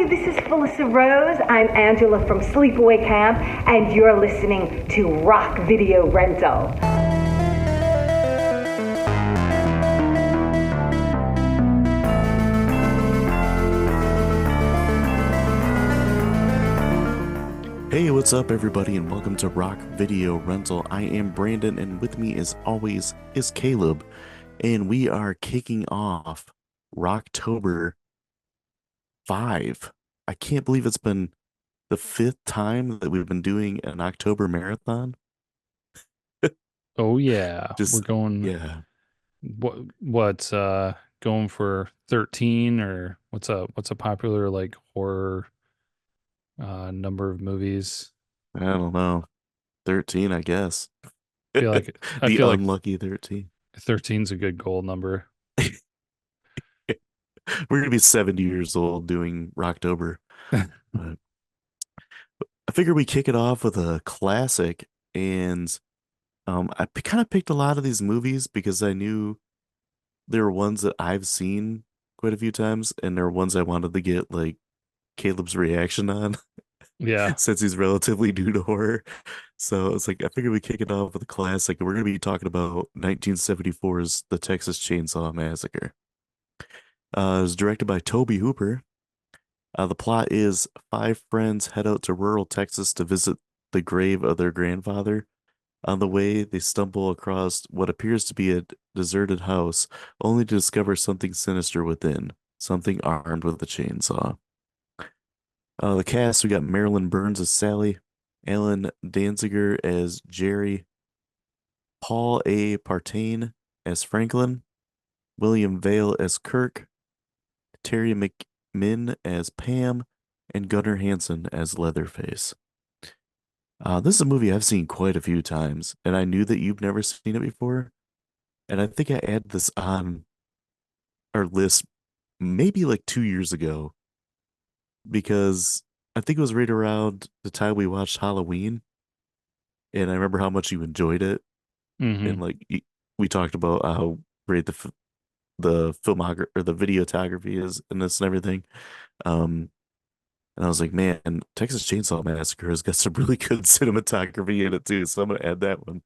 this is Felissa Rose. I'm Angela from Sleepaway Camp, and you're listening to Rock Video Rental. Hey, what's up, everybody, and welcome to Rock Video Rental. I am Brandon, and with me, as always, is Caleb, and we are kicking off ROCKtober 5. I can't believe it's been the 5th time that we've been doing an October marathon. Oh yeah, we're Just, going yeah, what's going for 13 or what's a popular like horror number of movies? I don't know. 13, I guess. I feel like I The feel like unlucky 13. 13's a good goal number. We're gonna be 70 years old doing ROCKtober. But I figure we kick it off with a classic, and I kind of picked a lot of these movies because I knew there were ones that I've seen quite a few times, and there were ones I wanted to get like Caleb's reaction on Yeah. since he's relatively new to horror. So it's like I figured we kick it off with a classic, and we're gonna be talking about 1974's The Texas Chainsaw Massacre. It was directed by Tobe Hooper. The plot is five friends head out to rural Texas to visit the grave of their grandfather. On the way, they stumble across what appears to be a deserted house, only to discover something sinister within, something armed with a chainsaw. The cast, we got Marilyn Burns as Sally, Alan Danziger as Jerry, Paul A. Partain as Franklin, William Vale as Kirk, Terry McMinn as Pam, and Gunnar Hansen as Leatherface. This is a movie I've seen quite a few times, and I knew that you've never seen it before. And I think I added this on our list maybe like 2 years ago because I think it was right around the time we watched Halloween, and I remember how much you enjoyed it, Mm-hmm. and like we talked about how great the filmography or the videography is in this and everything. Um, and I was like, man, Texas Chainsaw Massacre has got some really good cinematography in it too, so I'm gonna add that one.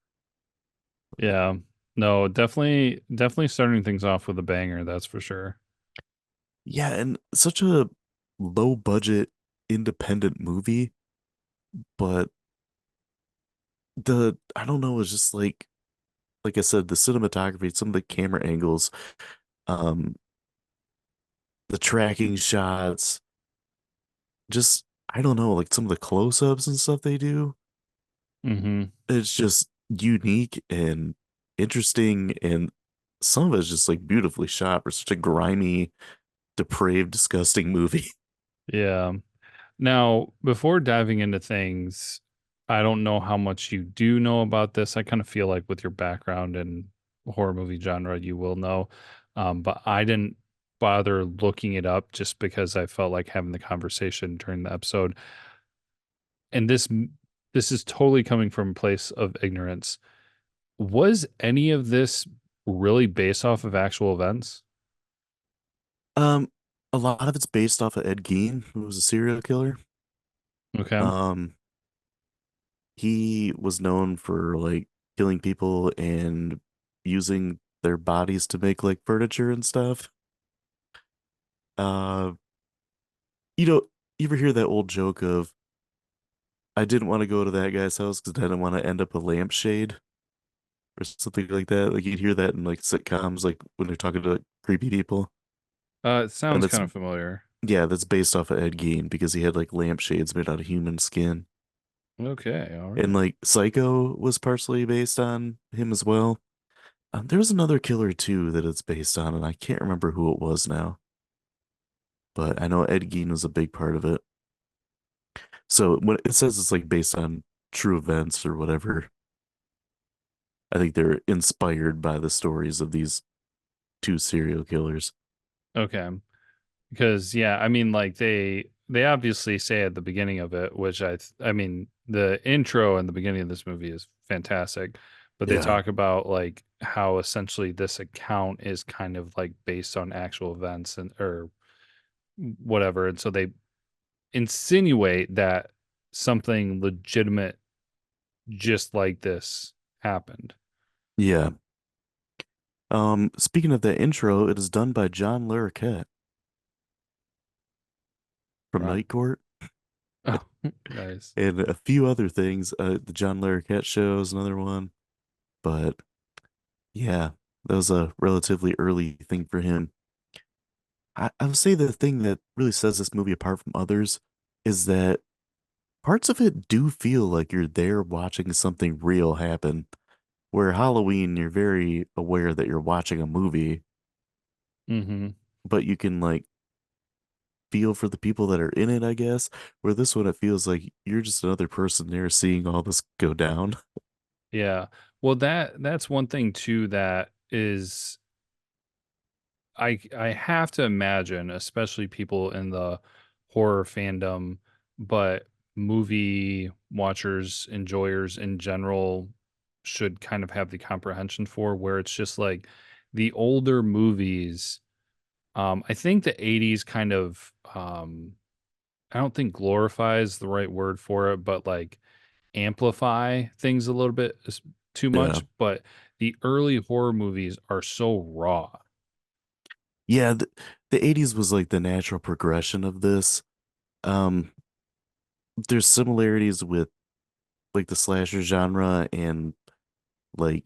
Yeah. No, definitely starting things off with a banger, that's for sure. Yeah, and such a low budget independent movie, but the I don't know, it's just like I said, the cinematography, some of the camera angles, um, the tracking shots, just I don't know, like some of the close-ups and stuff they do. Mm-hmm. It's just unique and interesting, and some of it's just like beautifully shot for such a grimy, depraved, disgusting movie. Yeah. Now, before diving into things, I don't know how much you do know about this. I kind of feel like with your background in horror movie genre, you will know. But I didn't bother looking it up just because I felt like having the conversation during the episode. And this is totally coming from a place of ignorance. Was any of this really based off of actual events? Um, a lot of it's based off of Ed Gein, who was a serial killer. Okay. Um, he was known for like killing people and using their bodies to make like furniture and stuff. Uh, you know, you ever hear that old joke of I didn't want to go to that guy's house because I didn't want to end up a lampshade or something like that. Like you'd hear that in like sitcoms, like when they're talking to like, creepy people. It And sounds that's kind of familiar. yeah, that's based off of Ed Gein because he had like lampshades made out of human skin. Okay, all And right. like Psycho was partially based on him as well. There was another killer too that it's based on, and I can't remember who it was now, but I know Ed Gein was a big part of it. So when it says it's like based on true events or whatever, I think they're inspired by the stories of these two serial killers. Okay. Because yeah, I mean like they obviously say at the beginning of it, which I mean the intro and the beginning of this movie is fantastic, but they Yeah. talk about like how essentially this account is kind of like based on actual events and or whatever. And so insinuate that something legitimate just like this happened. Yeah. Speaking of that intro, it is done by John Larroquette from Wow. Night Court Oh, nice. and a few other things. The John Larroquette show is another one, but yeah, that was a relatively early thing for him. I would say the thing that really sets this movie apart from others is that parts of it do feel like you're there watching something real happen. Where Halloween, you're very aware that you're watching a movie, Mm-hmm. but you can like feel for the people that are in it, I guess. Where this one, it feels like you're just another person there seeing all this go down. Yeah. Well, that's one thing too that is I have to imagine, especially people in the horror fandom, but movie watchers, enjoyers in general should kind of have the comprehension for, where it's just like the older movies. I think the 80s kind of I don't think glorifies the right word for it, but like amplify things a little bit too Yeah. much. But the early horror movies are so raw. Yeah, the 80s was like the natural progression of this. Um, there's similarities with like the slasher genre and like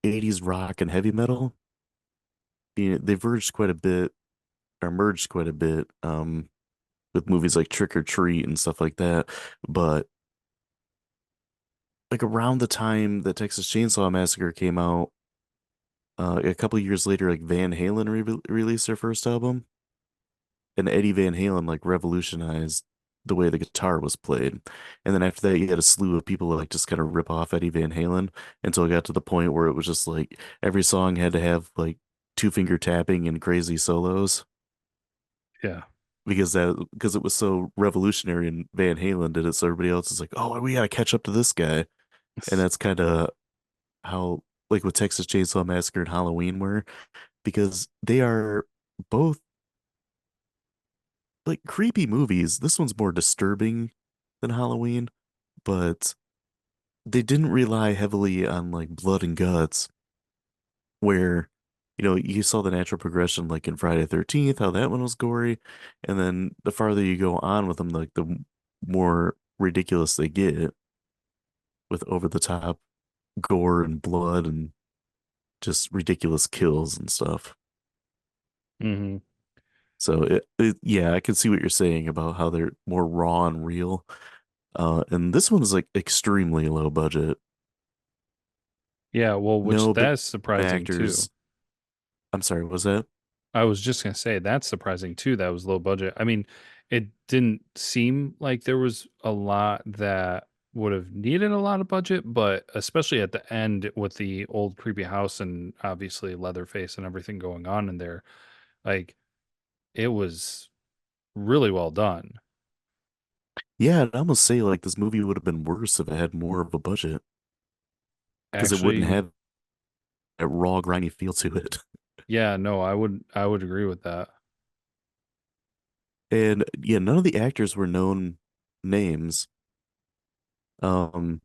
80s rock and heavy metal. They verged quite a bit or merged quite a bit with movies like Trick or Treat and stuff like that. But like around the time that Texas Chainsaw Massacre came out, a couple years later, like Van Halen released their first album, and Eddie Van Halen like revolutionized the way the guitar was played. And then after that, you had a slew of people like just kind of rip off Eddie Van Halen until it got to the point where it was just like every song had to have like two finger tapping and crazy solos Yeah. because it was so revolutionary and Van Halen did it. So everybody else is like, oh, we got to catch up to this guy. And that's kind of how like with Texas Chainsaw Massacre and Halloween were because they are both like creepy movies. This one's more disturbing than Halloween, but they didn't rely heavily on like blood and guts, where you saw the natural progression like in Friday the 13th, how that one was gory, and then the farther you go on with them, like the more ridiculous they get with over the top gore and blood and just ridiculous kills and stuff. Hmm. So yeah, I can see what you're saying about how they're more raw and real. And this one is like extremely low budget. Yeah. Well, which No big that's surprising too. actors. I'm sorry, was that? I was just gonna say that's surprising too. That was low budget. I mean, it didn't seem like there was a lot that would have needed a lot of budget, but especially at the end with the old creepy house and obviously Leatherface and everything going on in there, like it was really well done. Yeah, I'd almost say like this movie would have been worse if it had more of a budget because it wouldn't Actually, have that raw, grimy feel to it. yeah, no, I would agree with that. And yeah, none of the actors were known names. Um,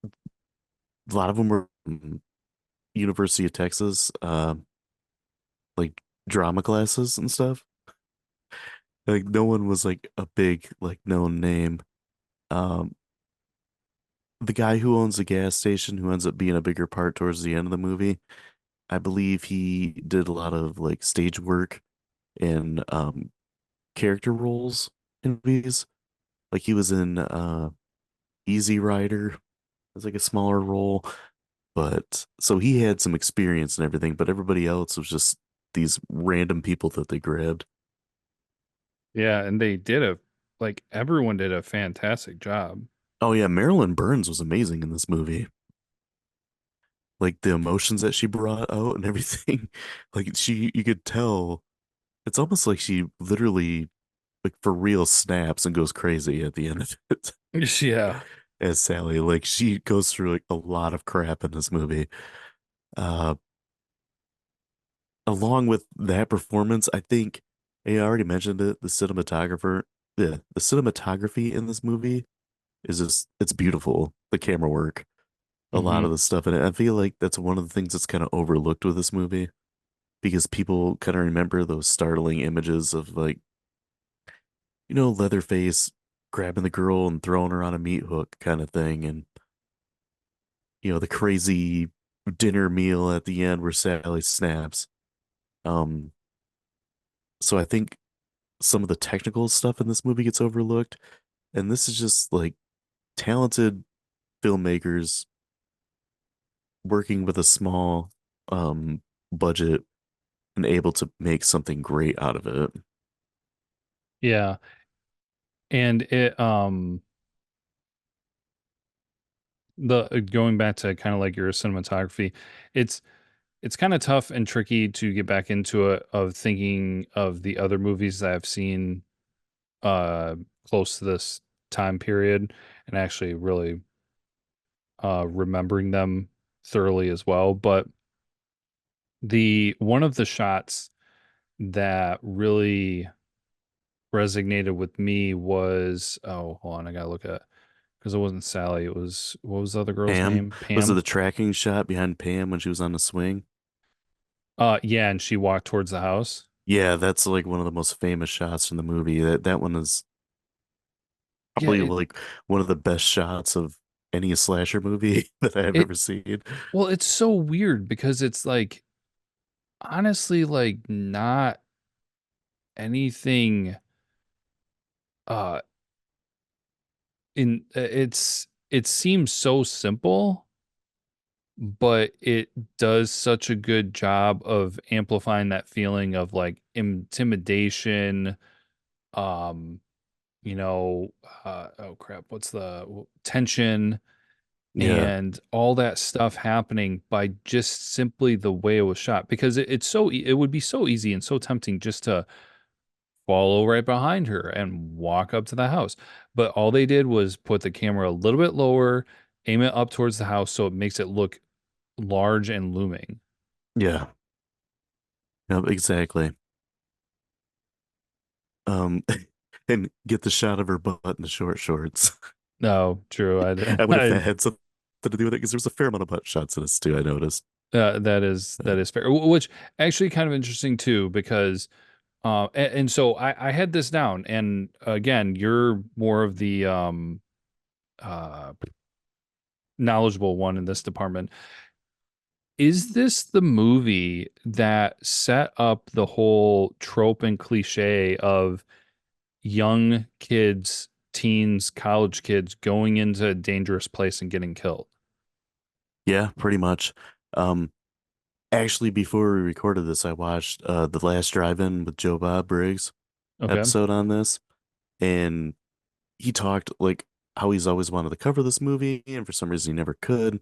a lot of them were from University of Texas, like drama classes and stuff. Like no one was like a big like known name. Um, the guy who owns the gas station who ends up being a bigger part towards the end of the movie, I believe he did a lot of like stage work and character roles in movies. Like he was in Easy Rider as like a smaller role, but so he had some experience and everything, but everybody else was just these random people that they grabbed. Yeah, and they did a like everyone did a fantastic job. Oh yeah, Marilyn Burns was amazing in this movie. Like the emotions that she brought out and everything. Like you could tell it's almost like she literally like for real snaps and goes crazy at the end of it Yeah. as Sally. Like she goes through like a lot of crap in this movie. Uh, along with that performance, I think I already mentioned it. The cinematography in this movie is just, it's beautiful. The camera work, a lot Hmm. of the stuff in it. I feel like that's one of the things that's kind of overlooked with this movie because people kind of remember those startling images of like, Leatherface grabbing the girl and throwing her on a meat hook kind of thing. And, the crazy dinner meal at the end where Sally snaps. Um, so I think some of the technical stuff in this movie gets overlooked. And this is just like talented filmmakers working with a small um budget and able to make something great out of it. Yeah. And the going back to kind of like your cinematography, it's it's kind of tough and tricky to get back into it of thinking of the other movies that I've seen uh close to this time period and actually really remembering them thoroughly as well. But the one of the shots that really resonated with me was, oh, hold on, I gotta look at, because it wasn't Sally, it was, what was the other girl's Pam, name? was it Pam. the tracking shot behind Pam when she was on the swing? Yeah, and she walked towards the house. Yeah, that's like one of the most famous shots in the movie. That one is Yeah, probably like one of the best shots of any slasher movie that I've it ever seen. well, it's so weird because it's like honestly like not anything uh in it seems so simple, but it does such a good job of amplifying that feeling of like intimidation, um, you know, oh crap, what's the tension Yeah, and all that stuff happening by just simply the way it was shot because it's it would be so easy and so tempting just to follow right behind her and walk up to the house. But all they did was put the camera a little bit lower, aim it up towards the house so it makes it look large and looming. yeah, yep, exactly. Um, and get the shot of her butt in the short shorts. No, true. I wonder if I that had something to do with it because there's a fair amount of butt shots in this too. I noticed. that is fair. Which actually kind of interesting too, because and so I had this down, and again, you're more of the uh knowledgeable one in this department. Is this the movie that set up the whole trope and cliche of young kids, teens, college kids going into a dangerous place and getting killed? Yeah, pretty much. Um, Actually, before we recorded this, I watched The Last Drive-In with Joe Bob Briggs Okay. episode on this, and he talked like how he's always wanted to cover this movie, and for some reason he never could.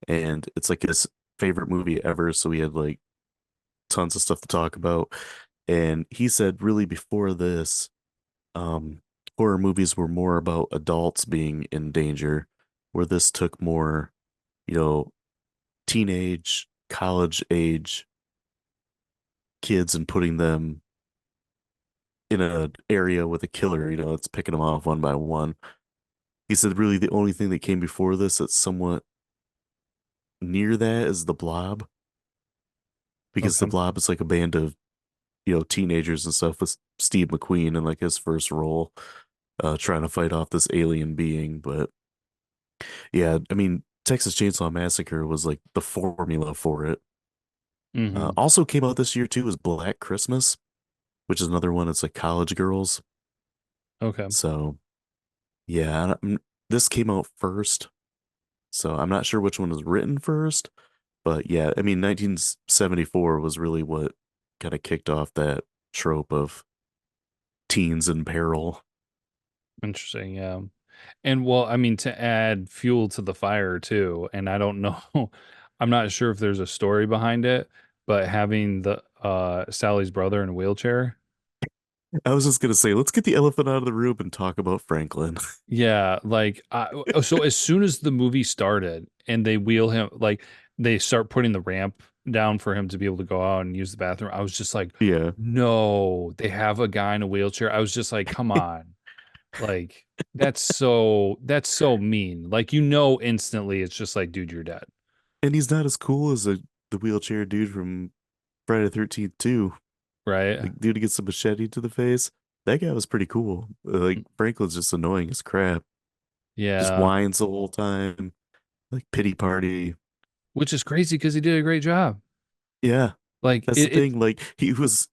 And it's like his favorite movie ever, so we had like tons of stuff to talk about. And he said, really, before this, um, horror movies were more about adults being in danger, where this took more, you know, teenage, college age kids and putting them in an area with a killer, it's picking them off one by one. He said really the only thing that came before this that's somewhat near that is the Blob, because the Okay. Blob is like a band of, teenagers and stuff with Steve McQueen in like his first role, trying to fight off this alien being. But yeah, I mean, Texas Chainsaw Massacre was like the formula for it. Hmm. Also came out this year too is Black Christmas, which is another one. It's like college girls. Okay. So yeah, this came out first. So I'm not sure which one was written first, but yeah, I mean, 1974 was really what kind of kicked off that trope of teens in peril. Interesting. Yeah. And well, I mean, to add fuel to the fire too, and I don't know, I'm not sure if there's a story behind it, but having the Sally's brother in a wheelchair. I was just gonna say, let's get the elephant out of the room and talk about Franklin. Yeah, like so as soon as the movie started and they wheel him like they start putting the ramp down for him to be able to go out and use the bathroom. I was just like, Yeah. no, they have a guy in a wheelchair. I was just like, come on. Like that's so mean. Like instantly it's just like, dude, you're dead. And he's not as cool as the wheelchair dude from Friday the 13th too. Right? Like, dude gets a machete to the face. That guy was pretty cool. Like, Franklin's just annoying as crap. Just Yeah. whines the whole time. Like, pity party. Which is crazy because he did a great job. Yeah, Like that's the it thing. Like, he was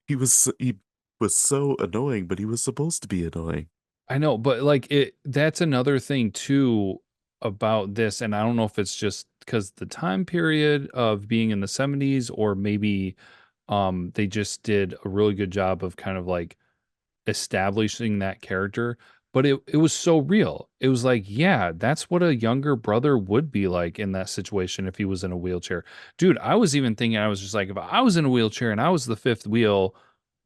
so annoying, but he was supposed to be annoying. I know, but like that's another thing too about this, and I don't know if it's just because the time period of being in the 70s, or maybe they just did a really good job of kind of like establishing that character, but it was so real. It was like, yeah, that's what a younger brother would be like in that situation if he was in a wheelchair. Dude, I was even thinking, I was just like, if I was in a wheelchair and I was the fifth wheel,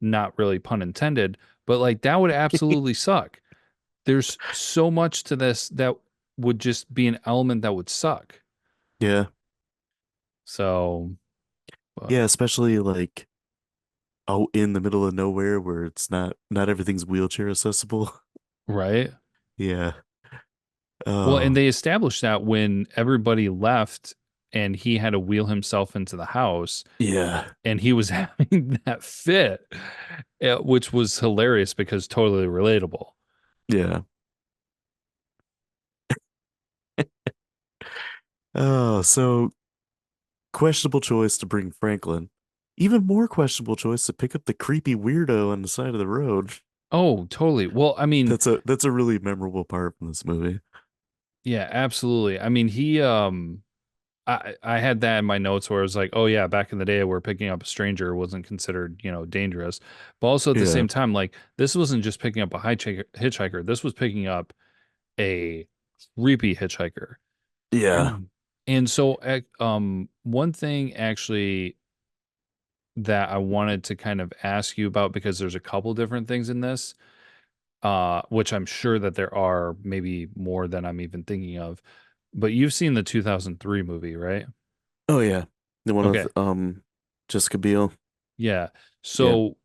not really pun intended, but like that would absolutely suck. There's so much to this that would just be an element that would suck. Yeah. So, Yeah, but, especially like out in the middle of nowhere where it's not everything's wheelchair accessible. right? Yeah. Well, and Oh, they established that when everybody left and he had to wheel himself into the house yeah. and he was having that fit, which was hilarious because totally relatable. Yeah. Oh, so questionable choice to bring Franklin. Even more questionable choice to pick up the creepy weirdo on the side of the road. Oh, totally. Well, I mean, That's a really memorable part from this movie. yeah, absolutely. I mean, I had that in my notes where it was like, oh yeah, back in the day where picking up a stranger wasn't considered, dangerous. But also at the Yeah. same time, like this wasn't just picking up a hitchhiker. This was picking up a creepy hitchhiker. Yeah. And so one thing actually that I wanted to kind of ask you about, because there's a couple different things in this, which I'm sure that there are maybe more than I'm even thinking of. But you've seen the 2003 movie, right? Oh yeah. The one with Okay. Jessica Biel. Yeah. Yeah. So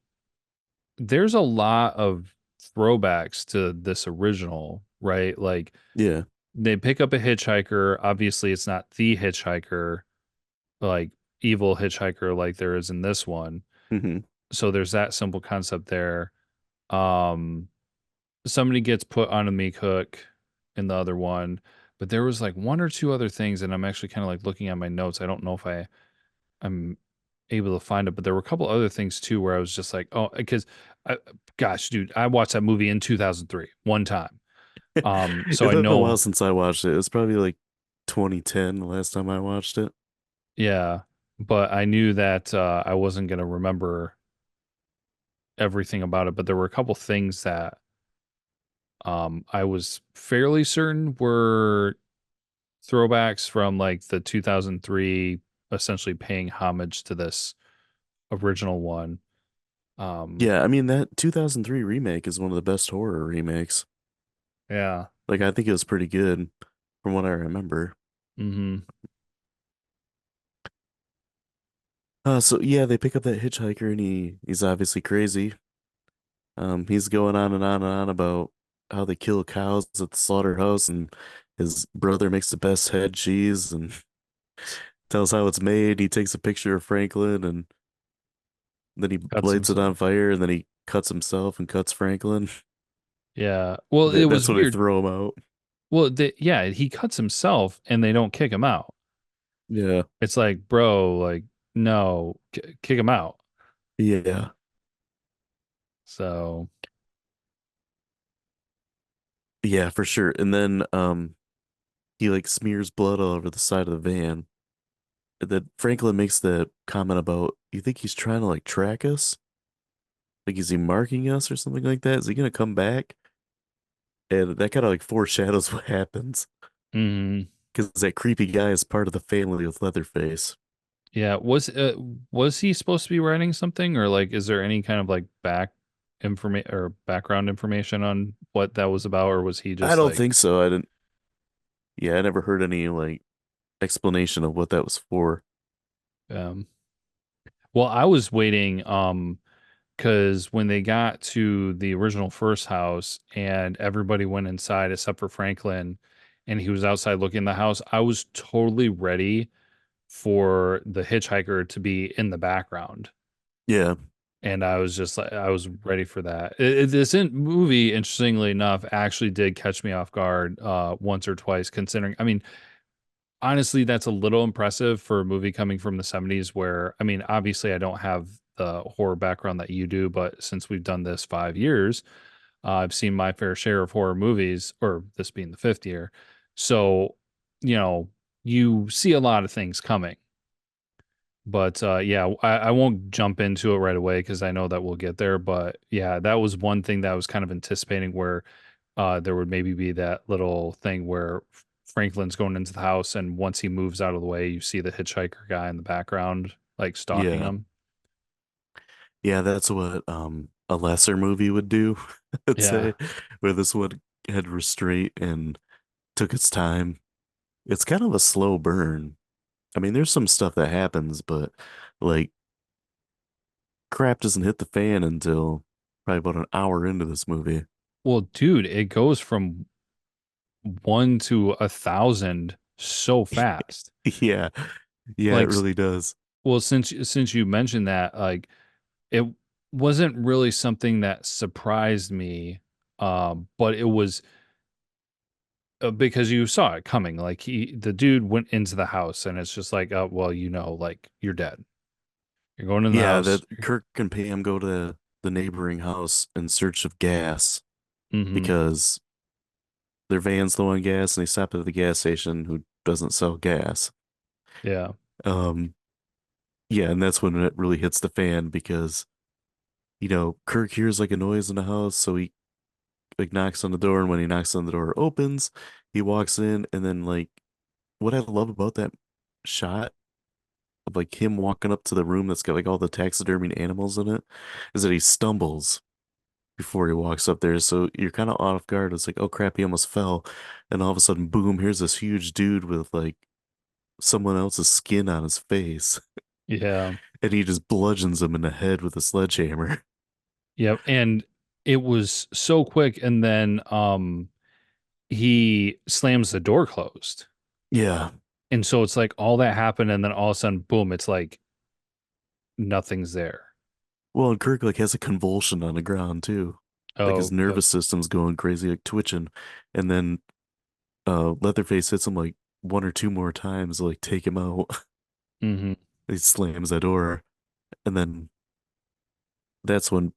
there's a lot of throwbacks to this original, right? Like Yeah. they pick up a hitchhiker. Obviously, it's not the hitchhiker, like evil hitchhiker like there is in this one. Hmm. So there's that simple concept there. Um, Somebody gets put on a meat hook in the other one, but there was like one or two other things, and I'm actually kind of like looking at my notes. I don't know if I'm able to find it, but there were a couple other things too where I was just like, oh, because gosh, dude, I watched that movie in 2003 one time. So It's I been a while know, since I watched it. It was probably like 2010 the last time I watched it. yeah, but I knew that I wasn't going to remember everything about it, but there were a couple things that I was fairly certain were throwbacks from like the 2003, essentially paying homage to this original one. Um, Yeah, I mean that 2003 remake is one of the best horror remakes. yeah. Like I think it was pretty good from what I remember. Hmm. So yeah, they pick up that hitchhiker and he's obviously crazy. He's going on and on and on about how they kill cows at the slaughterhouse and his brother makes the best head cheese and tells how it's made. He takes a picture of Franklin and then he Cuts lights it himself. on fire and then he cuts himself and cuts Franklin. Yeah. Well, it That's was when they weird. throw him out. Well, yeah, he cuts himself and they don't kick him out. Yeah. It's like, bro, like, no, kick him out. Yeah. So, Yeah, for sure. And then he like smears blood all over the side of the van. And then Franklin makes the comment about, you think he's trying to like track us? Like, is he marking us or something like that? Is he gonna come back? And that kind of like foreshadows what happens mm, because that creepy guy is part of the family with Leatherface. yeah, was he supposed to be writing something, or like is there any kind of like background information on what that was about, or was he I just don't like, think so. I didn't. Yeah, I never heard any like explanation of what that was for. um Well, I was waiting, because when they got to the original first house and everybody went inside except for Franklin, and he was outside looking at the house, I was totally ready for the hitchhiker to be in the background. Yeah, And I was just like, I was ready for that. Movie, interestingly enough, actually did catch me off guard once or twice, considering, I mean, honestly, that's a little impressive for a movie coming from the 70s where, I mean, obviously I don't have the horror background that you do, but since we've done this 5 years, I've seen my fair share of horror movies, or this being the fifth year. So, you know, you see a lot of things coming. But yeah, I won't jump into it right away because I know that we'll get there. But yeah, that was one thing that I was kind of anticipating where there would maybe be that little thing where Franklin's going into the house, and once he moves out of the way, you see the hitchhiker guy in the background, like stalking yeah, him. yeah. That's what a lesser movie would do, I'd Yeah. say, where this one had restraint and took its time. It's kind of a slow burn. I mean, there's some stuff that happens, but like crap doesn't hit the fan until probably about an hour into this movie. Well, dude, it goes from one to 1,000 so fast. Yeah, yeah, it Like, really does. well, since you mentioned that, like, it wasn't really something that surprised me, but it was because you saw it coming. Like the dude went into the house, and it's just like, well, like you're dead. You're going in the Yeah, house. that Kirk and Pam go to the neighboring house in search of gas Hmm. because their van's low on gas and they stop at the gas station who doesn't sell gas. Yeah, Um, yeah, and that's when it really hits the fan because, Kirk hears like a noise in the house, so he like knocks on the door, and when he knocks on the door, it opens, he walks in, and then like what I love about that shot of like him walking up to the room that's got like all the taxidermied animals in it is that he stumbles before he walks up there. So you're kind of off guard. It's like, oh crap, he almost fell. And all of a sudden, boom, here's this huge dude with like someone else's skin on his face. yeah, And he just bludgeons him in the head with a sledgehammer. yeah. And it was so quick, and then he slams the door closed, Yeah. and so it's like all that happened, and then all of a sudden, boom! It's like nothing's there. Well, and Kirk like has a convulsion on the ground too. Like his Oh, yep. nervous system's going crazy, like twitching. And then Leatherface hits him like one or two more times to like take him out. Hmm. He slams that door. And then that's when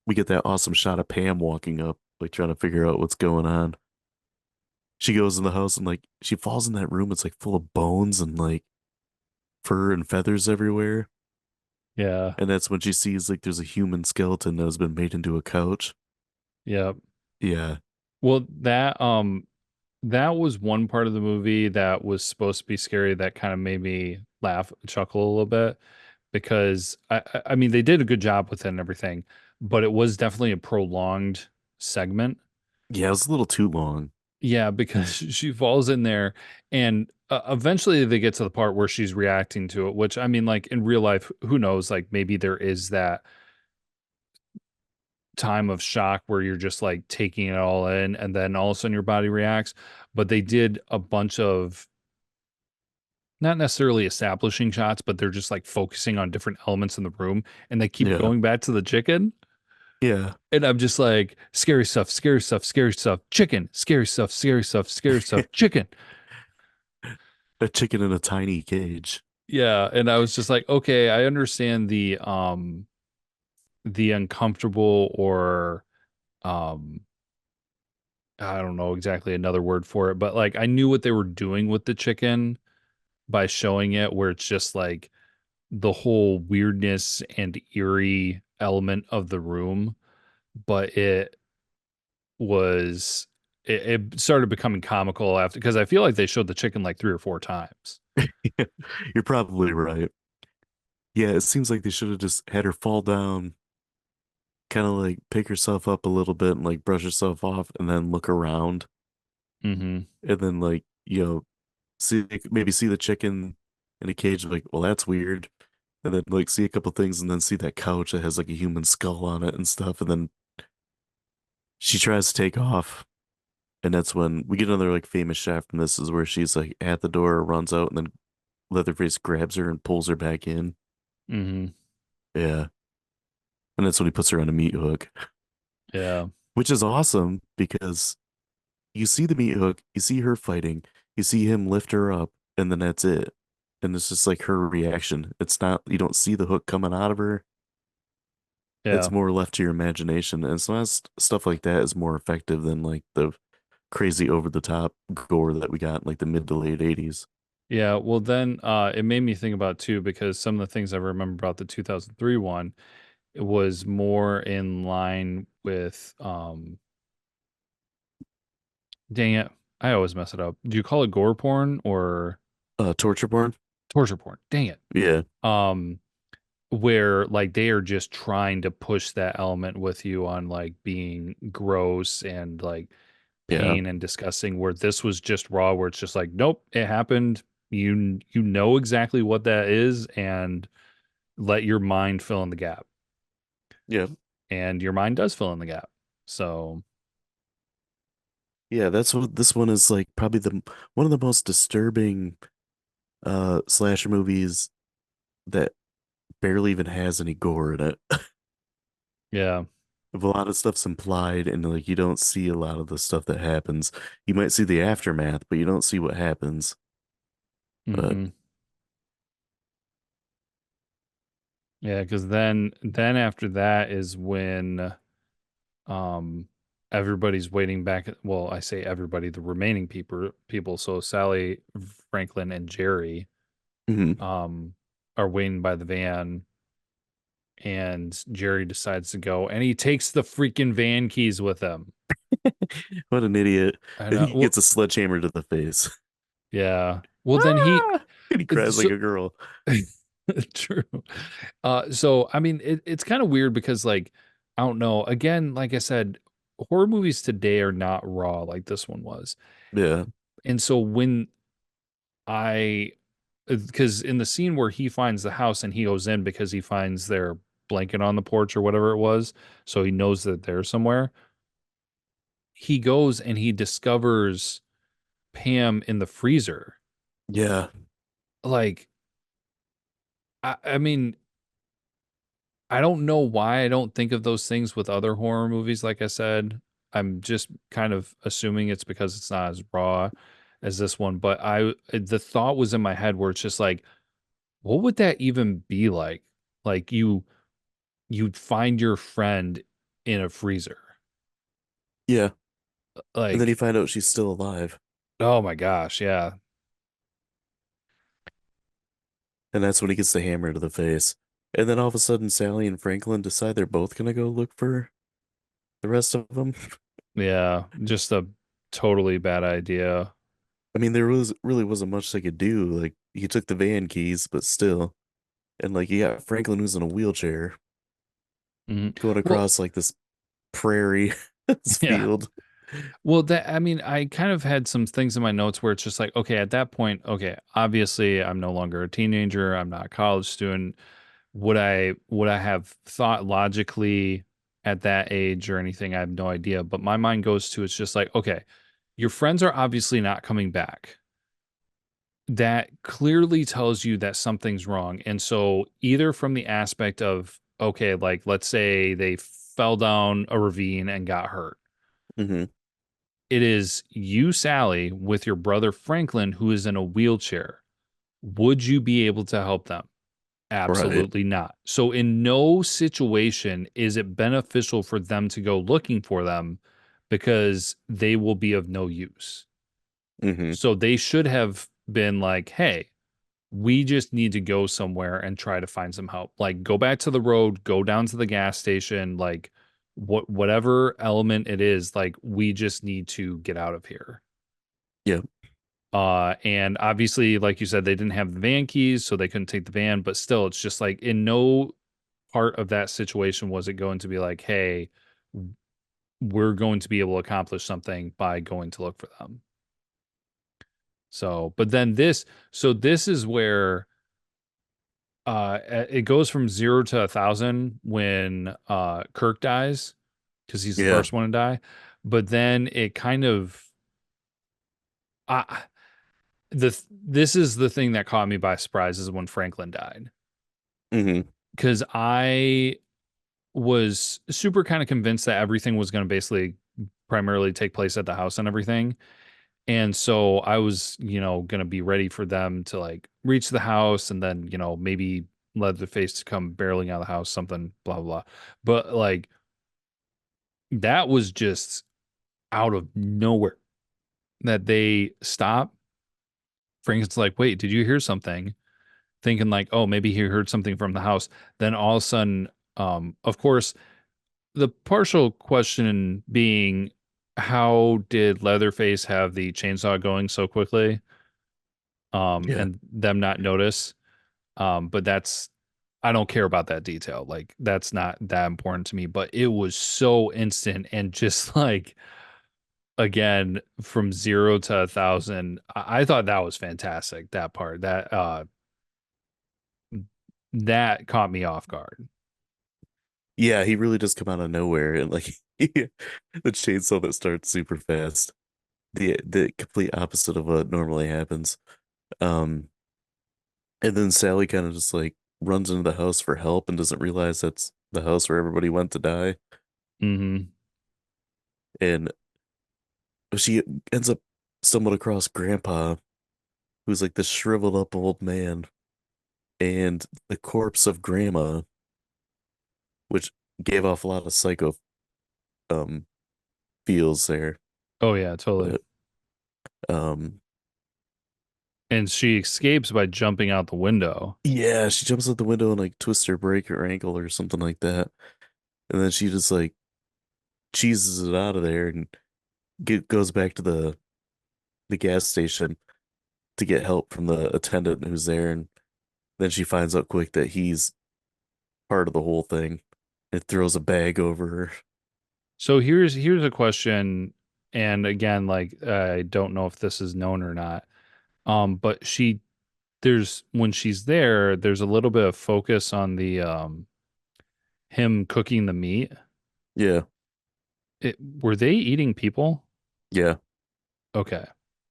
we get that awesome shot of Pam walking up, like trying to figure out what's going on. She goes in the house and like she falls in that room. It's like full of bones and like fur and feathers everywhere. Yeah, And that's when she sees like there's a human skeleton that has been made into a couch. yeah. Yeah. Well, that was one part of the movie that was supposed to be scary that kind of made me laugh, chuckle a little bit because I mean they did a good job with it and everything, but it was definitely a prolonged segment. Yeah, it was a little too long. Yeah, because she falls in there, and eventually they get to the part where she's reacting to it, which I mean, like in real life, who knows? Like maybe there is that time of shock where you're just like taking it all in, and then all of a sudden your body reacts. But they did a bunch of not necessarily establishing shots, but they're just like focusing on different elements in the room, and they keep Yeah. going back to the chicken. Yeah. And I'm just like, scary stuff, scary stuff, scary stuff, chicken, scary stuff, scary stuff, scary stuff, chicken. A chicken in a tiny cage. Yeah. And I was just like, okay, I understand the uncomfortable or um I don't know exactly another word for it, but like I knew what they were doing with the chicken by showing it where it's just like the whole weirdness and eerie element of the room, but was it started becoming comical after because I feel like they showed the chicken like 3 or 4 times. You're probably right. Yeah, it seems like they should have just had her fall down, kind of like pick herself up a little bit and like brush herself off and then look around Hmm. and then see maybe see the chicken in a cage like, well, that's weird. and then like see a couple things and then see that couch that has like a human skull on it and stuff. And then she tries to take off. And that's when we get another like famous shot from this is where she's like at the door, runs out, and then Leatherface grabs her and pulls her back in. Hmm. Yeah. And that's when he puts her on a meat hook, Yeah. which is awesome because you see the meat hook, you see her fighting, you see him lift her up, and then that's it. And it's just like her reaction. It's not, you don't see the hook coming out of her. Yeah. It's more left to your imagination. And sometimes stuff like that is more effective than like the crazy over the top gore that we got in like the mid to late 80s. Yeah. Well, then it made me think about too, because some of the things I remember about the 2003 one, it was more in line with, dang it, I always mess it up. Do you call it gore porn or Torture porn? torture porn? Dang it. Yeah. Um, where like they are just trying to push that element with you on like being gross and like Yeah. pain and disgusting, where this was just raw, where it's just like, nope, it happened. You know exactly what that is, and let your mind fill in the gap. Yeah. And your mind does fill in the gap. So Yeah, that's what this one is like probably the one of the most disturbing slasher movies that barely even has any gore in it. yeah. If a lot of stuff's implied and like you don't see a lot of the stuff that happens. You might see the aftermath, but you don't see what happens. But Hmm. Yeah, because then after that is when um everybody's waiting back well, I say everybody, the remaining people, so Sally, Franklin, and Jerry mhm. um are waiting by the van, and Jerry decides to go, and he takes the freaking van keys with him. What an idiot. I And know. he Well, gets a sledgehammer to the face. yeah. Well, then Ah! And he cries like so a girl. true. So I mean, it's kind of weird because like I don't know. Again, like I said, horror movies today are not raw like this one was. Yeah. And so when I, because in the scene where he finds the house and he goes in because he finds their blanket on the porch or whatever it was, so he knows that they're somewhere. He goes and he discovers Pam in the freezer. Yeah. Like, I mean, I don't know why I don't think of those things with other horror movies. Like I said, I'm just kind of assuming it's because it's not as raw as this one. But the thought was in my head where it's just like, what would that even be like? Like you'd find your friend in a freezer. Yeah. And then you Like, find out she's still alive. oh my gosh, yeah. And that's when he gets the hammer to the face. And then all of a sudden, Sally and Franklin decide they're both gonna go look for the rest of them. Yeah, just a totally bad idea. I mean, there was really wasn't much they could do. Like he took the van keys, but still, and like you got Franklin who's in a wheelchair Mhm. going Well, across like this prairie, this yeah. field. Well, that I mean, I kind of had some things in my notes where it's just like, okay, at that point, okay, obviously I'm no longer a teenager, I'm not a college student. Would I have thought logically at that age or anything? I have no idea. But my mind goes to it's just like, okay, your friends are obviously not coming back. That clearly tells you that something's wrong. And so either from the aspect of, okay, like let's say they fell down a ravine and got hurt, Hmm. it is you, Sally, with your brother Franklin, who is in a wheelchair. Would you be able to help them? Right. Absolutely not. So, in no situation is it beneficial for them to go looking for them because they will be of no use. Hmm. So, they should have been like, hey, we just need to go somewhere and try to find some help. Like, go back to the road, go down to the gas station, like, whatever element it is, like, we just need to get out of here. Yeah. And obviously, like you said, they didn't have the van keys, so they couldn't take the van, but still, it's just like in no part of that situation was it going to be like, hey, we're going to be able to accomplish something by going to look for them. So, but then this is where it goes from 0 to 1,000 when Kirk dies because he's the Yeah. first one to die, but then it kind of uh, this is the thing that caught me by surprise is when Franklin died Hmm. because I was super kind of convinced that everything was going to basically primarily take place at the house and everything. And so I was, going to be ready for them to like reach the house and then, maybe Leatherface to come barreling out of the house, something, blah, blah, blah. But like that was just out of nowhere that they stop. Frank's like, wait, did you hear something? Thinking like, oh, maybe he heard something from the house. Then all of a sudden, of course, the partial question being, how did Leatherface have the chainsaw going so quickly? Yeah. And them not notice. But I don't care about that detail. Like that's not that important to me, but it was so instant and just like again from 0 to 1,000. I thought that was fantastic. That part that caught me off guard. Yeah, he really does come out of nowhere and like the chainsaw that starts super fast. The complete opposite of what normally happens. Um, and then Sally kind of just like runs into the house for help and doesn't realize that's the house where everybody went to die. Hmm. And she ends up stumbling across Grandpa, who's like this shriveled up old man, and the corpse of Grandma, which gave off a lot of psycho um feels there. Oh yeah, totally. But um And she escapes by jumping out the window. yeah, she jumps out the window and like twists her break her ankle or something like that. And then she just like cheeses it out of there and goes back to the gas station to get help from the attendant who's there. And then she finds out quick that he's part of the whole thing. It throws a bag over her. So here's a question, and again, like I don't know if this is known or not. But there's when she's there, there's a little bit of focus on the him cooking the meat. Yeah, Were they eating people? yeah, Okay.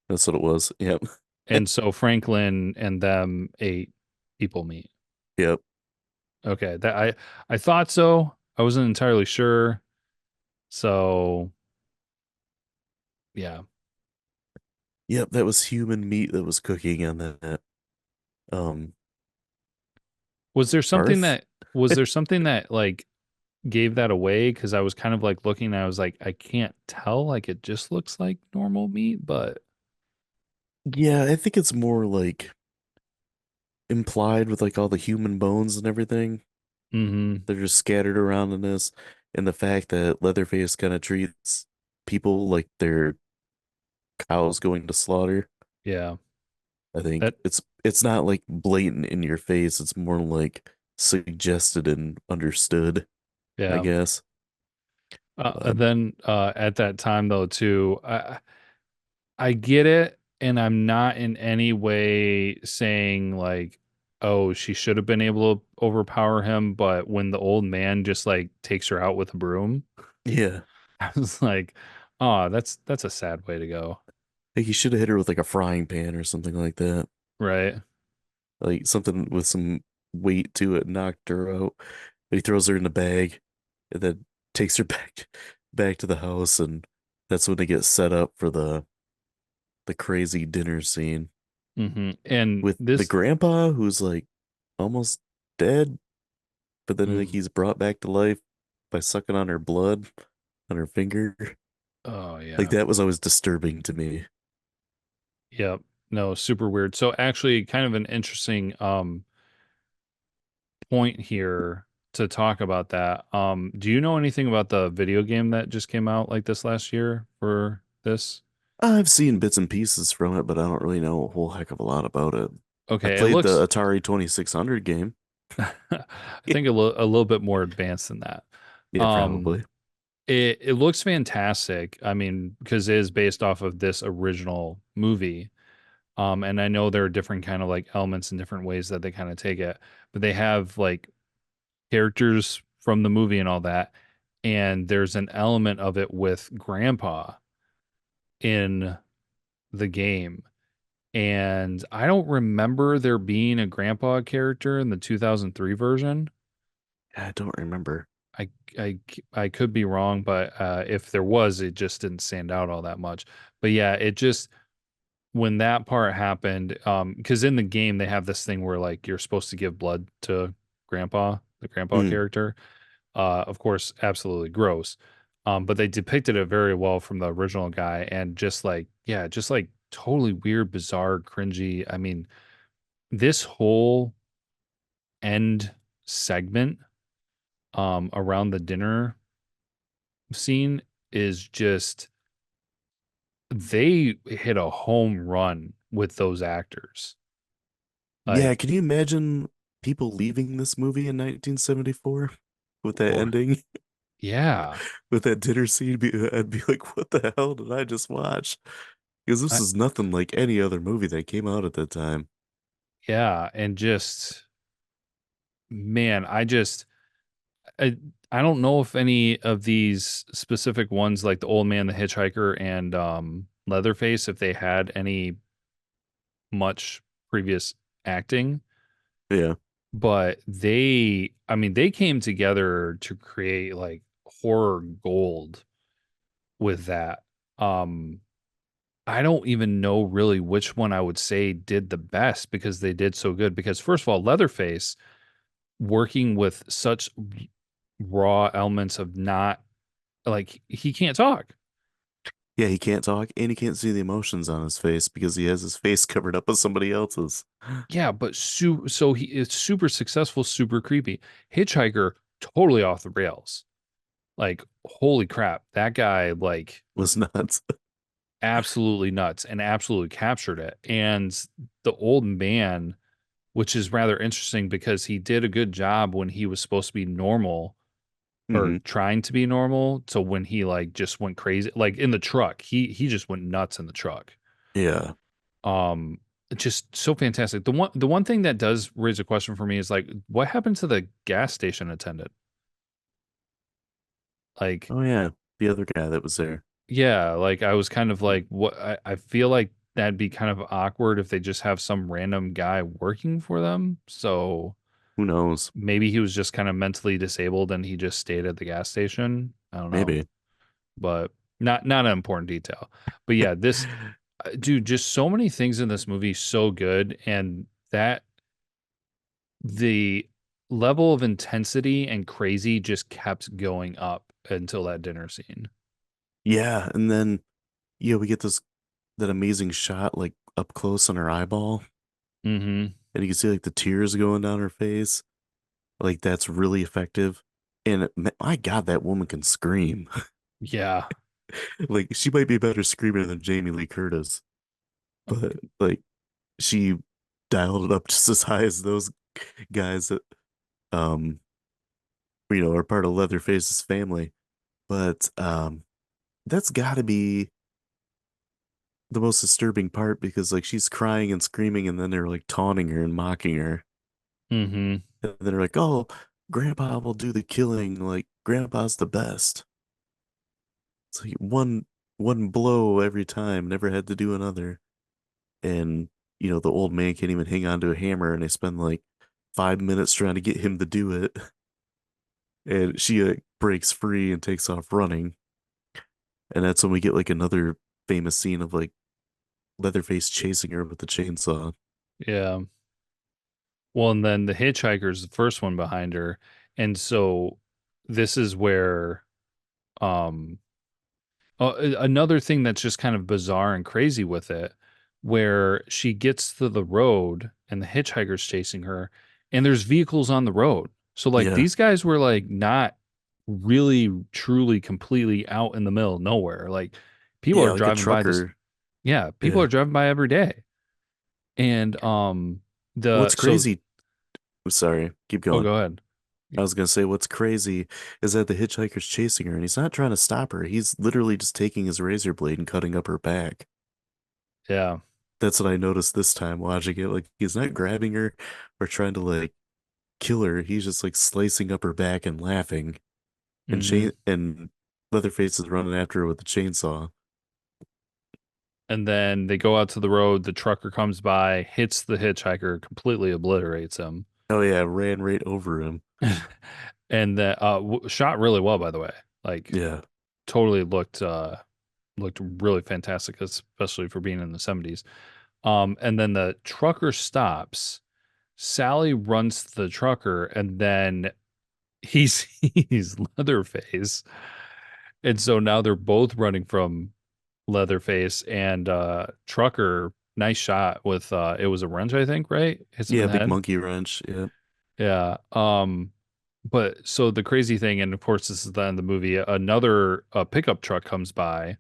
that's what it was. Yep, And so Franklin and them ate people meat. yep, Okay. I thought so. I wasn't entirely sure. So yeah. yep. That was human meat that was cooking on that um Was there something hearth. that was there something that like gave that away? Because I was kind of like looking and I was like, I can't tell. Like it just looks like normal meat, but Yeah, I think it's more like implied with like all the human bones and everything. hmm. They're just scattered around in this, and the fact that Leatherface kind of treats people like they're cows going to slaughter. Yeah. I think That it's not like blatant in your face. It's more like suggested and understood, I yeah. guess. But And then at that time though too, I get it, and I'm not in any way saying like, oh, she should have been able to overpower him, but when the old man just like takes her out with a broom, yeah, I was like, oh, that's a sad way to go. like he should have hit her with like a frying pan or something like that. Right. Like something with some weight to it, knocked her out. But he throws her in the bag and then takes her back to the house, and that's when they get set up for the crazy dinner scene And with the this, grandpa who's like almost dead, but then like mm, he's brought back to life by sucking on her blood on her finger. oh Like yeah. that was always disturbing to me. Yep. No, super weird. So actually kind of an interesting point here to talk about that. Do you know anything about the video game that just came out like this last year for this? I've seen bits and pieces from it, but I don't really know a whole heck of a lot about it. I Okay, it played looks the Atari 2600 game. I think a little bit more advanced than that. Yeah, Um probably. it looks fantastic. I mean, because it is based off of this original movie. And I know there are different kind of like elements and different ways that they kind of take it, but they have like characters from the movie and all that. And there's an element of it with Grandpa in the game. And I don't remember there being a Grandpa character in the 2003 version. I don't remember. I I I could be wrong, but if there was, it just didn't stand out all that much. But yeah, it just when that part happened, because in the game they have this thing where like you're supposed to give blood to Grandpa, the Grandpa Mm. character. Of course, absolutely gross. But they depicted it very well from the original guy, and just like yeah, just like totally weird, bizarre, cringy. I mean, this whole end segment around the dinner scene is just they hit a home run with those actors. Yeah, Like, can you imagine people leaving this movie in 1974 with that or ending, yeah, with that dinner scene? I'd be like, what the hell did I just watch? Because this I, is nothing like any other movie that came out at that time. yeah, and just man, I, I don't know if any of these specific ones, like the old man, the hitchhiker, and Leatherface, if they had any much previous acting, Yeah. but I mean, they came together to create like horror gold with that. Um, I don't even know really which one I would say did the best because they did so good. Because first of all, Leatherface working with such raw elements of not like he can't talk. Yeah, he can't talk and he can't see the emotions on his face because he has his face covered up with somebody else's. Yeah, but so he is super successful, super creepy. Hitchhiker totally off the rails. Like holy crap, that guy like Was nuts. absolutely nuts and absolutely captured it. And the old man, which is rather interesting because he did a good job when he was supposed to be normal or Hmm. trying to be normal. So when he like just went crazy, like in the truck, he just went nuts in the truck. Yeah. Um, just so fantastic. The one thing that does raise a question for me is like, what happened to the gas station attendant? Like, Oh yeah. The other guy that was there. yeah, like I was kind of like, what I feel like that'd be kind of awkward if they just have some random guy working for them. So Who knows? maybe he was just kind of mentally disabled and he just stayed at the gas station. I don't know, Maybe. but not an important detail. But yeah, this dude, just so many things in this movie so good, and that the level of intensity and crazy just kept going up until that dinner scene. Yeah, and then yeah, we get that amazing shot like up close on her eyeball, Mm-hmm. and you can see like the tears going down her face. Like that's really effective. And my God, that woman can scream. Yeah. Like she might be a better screamer than Jamie Lee Curtis, but like she dialed it up just as high as those guys that um are part of Leatherface's family. But that's got to be the most disturbing part because like she's crying and screaming and then they're like taunting her and mocking her. Mm-hmm. And then they're like, "Oh, Grandpa will do the killing. Like Grandpa's the best." It's like one blow every time, never had to do another. And the old man can't even hang on to a hammer, and they spend like 5 minutes trying to get him to do it. And she breaks free and takes off running. And that's when we get like another famous scene of like Leatherface chasing her with the chainsaw. Yeah. Well, and then the hitchhiker's the first one behind her. And so this is where um another thing that's just kind of bizarre and crazy with it, where she gets to the road and the hitchhiker's chasing her, and there's vehicles on the road. So like Yeah. these guys were like not really truly completely out in the middle of nowhere. Like people Yeah, are like a driving by this. trucker. Yeah, people Yeah. are driving by every day. And the What's so crazy, I'm sorry, keep oh, going. go ahead. I was gonna say what's crazy is that the hitchhiker's chasing her and he's not trying to stop her. He's literally just taking his razor blade and cutting up her back. Yeah. That's what I noticed this time watching it. Like he's not grabbing her or trying to like kill her. He's just like slicing up her back and laughing. And Hmm. Leatherface is running after her with the chainsaw. And then they go out to the road. The trucker comes by, hits the hitchhiker, completely obliterates him. Oh yeah, ran right over him. And that shot really well, by the way. Like Yeah. totally looked really fantastic, especially for being in the 70s. And then the trucker stops. Sally runs to the trucker, and then he's he's Leatherface. And so now they're both running from Leatherface and trucker. Nice shot with it was a wrench, I think, right? Hits him in Yeah, the big head. monkey wrench. Yeah. Yeah. But so the crazy thing, and of course this is the end of the movie, another pickup truck comes by.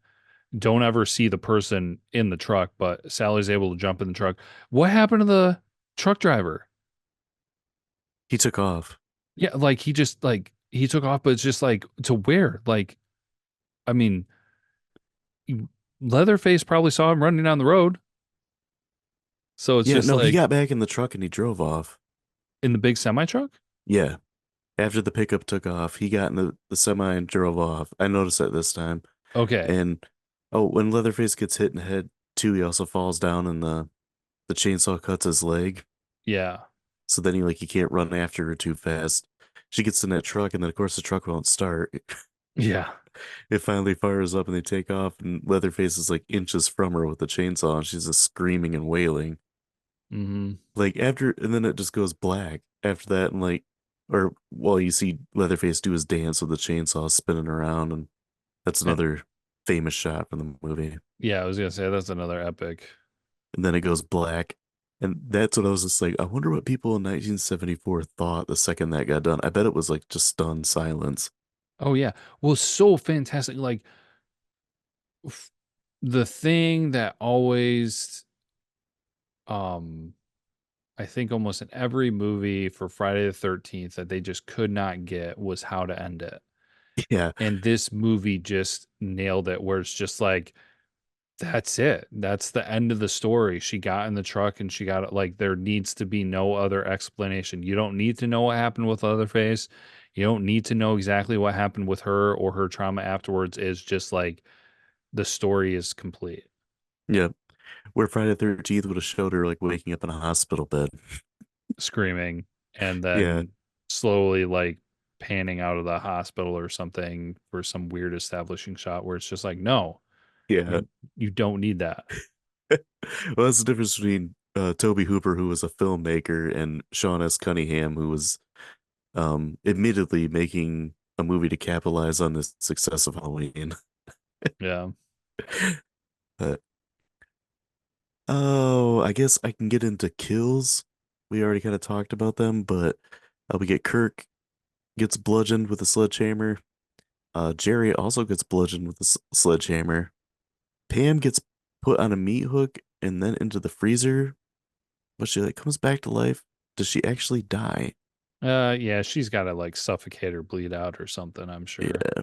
Don't ever see the person in the truck, but Sally's able to jump in the truck. What happened to the truck driver? He took off. Yeah, like he just like he took off, but it's just like to where? Like, I mean, Leatherface probably saw him running down the road. So it's Yeah, just no, he like got back in the truck and he drove off. in the big semi truck? Yeah. After the pickup took off, he got in the semi and drove off. I noticed that this time. Okay. And oh, when Leatherface gets hit in the head too, he also falls down and the chainsaw cuts his leg. Yeah. So then he can't run after her too fast. She gets in that truck and then of course the truck won't start. Yeah. It finally fires up and they take off and Leatherface is like inches from her with the chainsaw and she's just screaming and wailing. Hmm. Like after and then it just goes black after that and or well you see Leatherface do his dance with the chainsaw spinning around and that's another famous shot from the movie. Yeah, I was gonna say that's another epic. And then it goes black. And that's what I was just like, I wonder what people in 1974 thought the second that got done. I bet it was like just stunned silence. Oh yeah. Well, so fantastic. Like f- the thing that always um I think almost in every movie for Friday the 13th that they just could not get was how to end it. Yeah. And this movie just nailed it where it's just like that's it. That's the end of the story. She got in the truck and she got it. Like there needs to be no other explanation. You don't need to know what happened with Leatherface. You don't need to know exactly what happened with her or her trauma afterwards. It's just like the story is complete. Yeah. Where Friday the 13th would have showed her like waking up in a hospital bed. Screaming and Yeah. then slowly like panning out of the hospital or something for some weird establishing shot where it's just like, no, Yeah. you you don't need that. Well, that's the difference between Tobe Hooper, who was a filmmaker, and Sean S. Cunningham, who was admittedly making a movie to capitalize on the success of Halloween. Yeah. But oh, I guess I can get into kills. We already kind of talked about them, but we get Kirk gets bludgeoned with a sledgehammer. Jerry also gets bludgeoned with a sledgehammer. Pam gets put on a meat hook and then into the freezer, but she like comes back to life. Does she actually die? Yeah, she's got to like suffocate or bleed out or something, I'm sure. Yeah.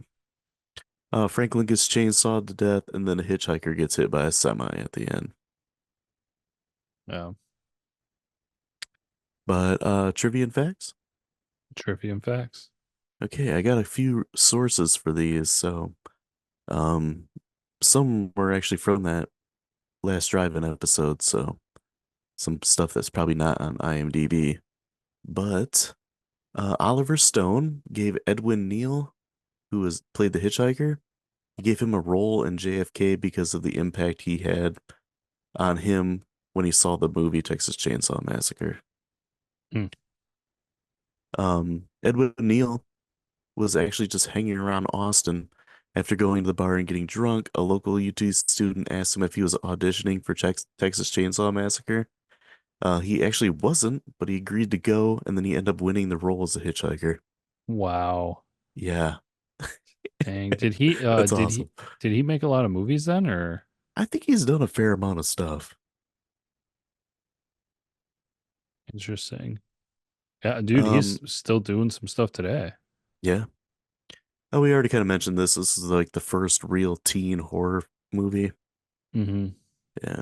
Franklin gets chainsawed to death, and then a hitchhiker gets hit by a semi at the end. Yeah. But trivia and facts. Trivia and facts. Okay, I got a few sources for these. So, um, some were actually from that last drive-in episode. So, some stuff that's probably not on IMDb. But Oliver Stone gave Edwin Neal, who was played the hitchhiker, he gave him a role in JFK because of the impact he had on him when he saw the movie Texas Chainsaw Massacre. Mm. Edwin Neal was actually just hanging around Austin after going to the bar and getting drunk. A local UT student asked him if he was auditioning for Texas Chainsaw Massacre. He actually wasn't, but he agreed to go, and then he ended up winning the role as a hitchhiker. Wow. Yeah, Dang. Did he that's awesome. did he make a lot of movies then or I think he's done a fair amount of stuff. interesting? Yeah, dude, he's Um, still doing some stuff today. yeah. Oh, we already kind of mentioned this. This is like the first real teen horror movie. Hmm. Yeah.